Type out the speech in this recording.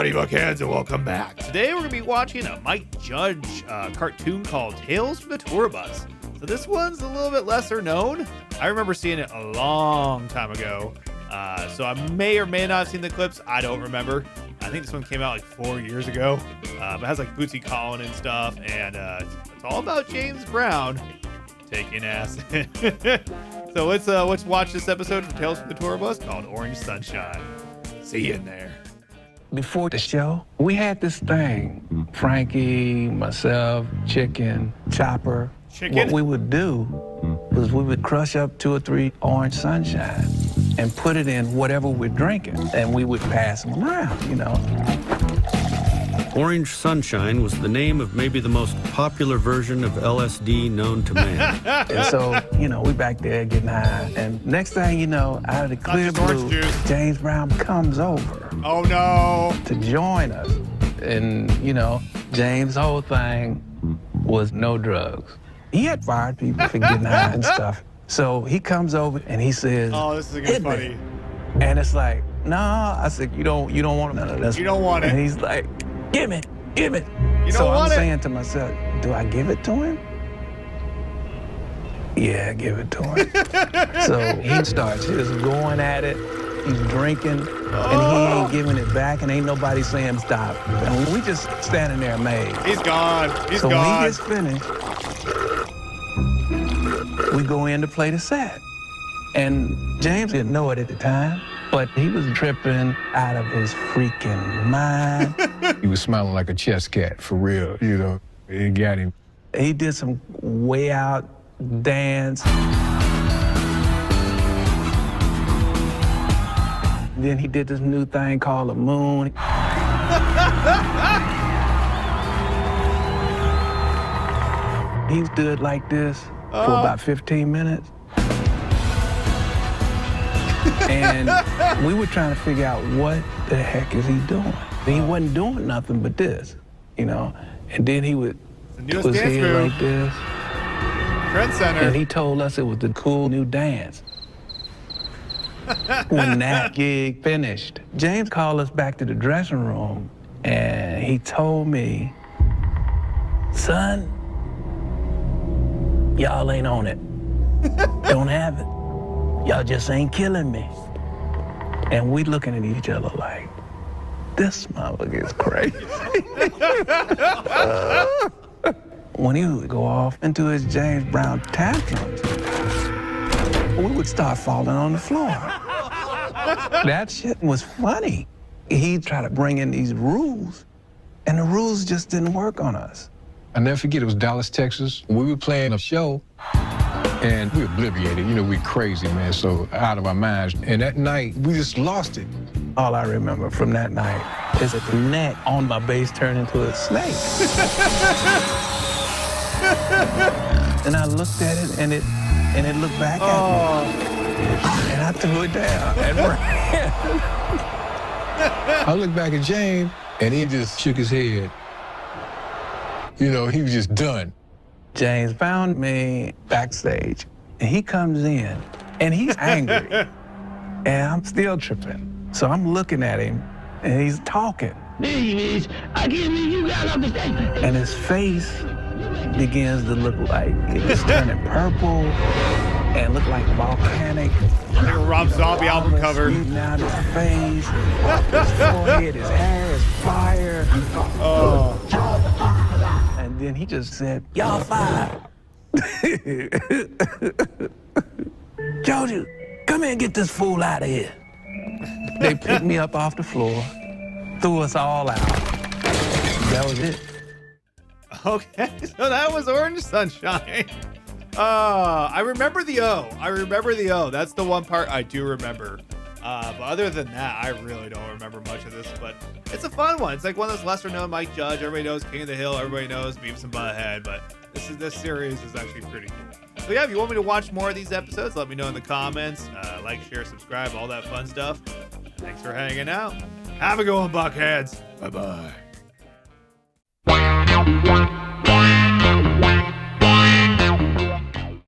Howdy, Buckheads, and welcome back. Today we're going to be watching a Mike Judge cartoon called Tales from the Tour Bus. So this one's a little bit lesser known. I remember seeing it a long time ago. So I may or may not have seen the clips. I don't remember. I think this one came out like 4 years ago. But it has like Bootsy Collin and stuff. And it's all about James Brown taking acid. So let's watch this episode from Tales from the Tour Bus called Orange Sunshine. See you in there. Before the show, we had this thing. Frankie, myself, Chicken, Chopper. What we would do was we would crush up 2 or 3 Orange Sunshine and put it in whatever we're drinking, and we would pass them around, you know. Orange Sunshine was the name of maybe the most popular version of LSD known to man. And so, you know, we back there getting high, and next thing you know, out of the clear blue, James Brown comes over. Oh no! To join us. And, you know, James' whole thing was no drugs. He had fired people for getting high and stuff. So he comes over and he says, "Oh, this is gonna be funny." And it's like, "Nah," I said, you don't want none of this. You don't want it. And he's like, give it. You don't so want I'm it. saying to myself, do I give it to him? Yeah, give it to him. So he starts just going at it. He's drinking, and he ain't giving it back, and ain't nobody saying stop. And we just standing there amazed. He's gone. So when he gets finished, we go in to play the set. And James didn't know it at the time, but he was tripping out of his freaking mind. He was smiling like a chess cat, for real, you know. It got him. He did some way out dance. Then he did this new thing called a moon. He stood like this for about 15 minutes. And we were trying to figure out what the heck is he doing. He wasn't doing nothing but this, you know. And then he would put his head like this. Trend Center. And he told us it was the cool new dance. When that gig finished, James called us back to the dressing room, and he told me, "Son, y'all ain't on it. Don't have it. Y'all just ain't killing me." And we looking at each other like, this motherfucker is crazy. When he would go off into his James Brown tantrums, we would start falling on the floor. That shit was funny. He tried to bring in these rules, and the rules just didn't work on us. I'll never forget, it was Dallas, Texas. We were playing a show, and we obliviated. You know, we crazy, man, so out of our minds. And that night, we just lost it. All I remember from that night is that the neck on my bass turned into a snake. And I looked at it, and it looked back at me. And I threw it down and ran. I looked back at James, and he just shook his head. You know, he was just done. James found me backstage, and he comes in, and he's angry. And I'm still tripping. So I'm looking at him, and he's talking. And his face begins to look like it's turning purple and look like volcanic. Like a Rob Zombie album cover. Shooting out his face, his forehead, his hair is fire. And then he just said, "Y'all fired." "Jojo, come here and get this fool out of here." They picked me up off the floor, threw us all out. That was it. Okay, so that was Orange Sunshine. I remember the O. That's the one part I do remember. But other than that, I really don't remember much of this, but it's a fun one. It's like one of those lesser known Mike Judge. Everybody knows King of the Hill. Everybody knows Beavis and Butthead, but this series is actually pretty cool. So yeah, if you want me to watch more of these episodes, let me know in the comments. Like, share, subscribe, all that fun stuff. Thanks for hanging out. Have a good one, Buckheads. Bye-bye.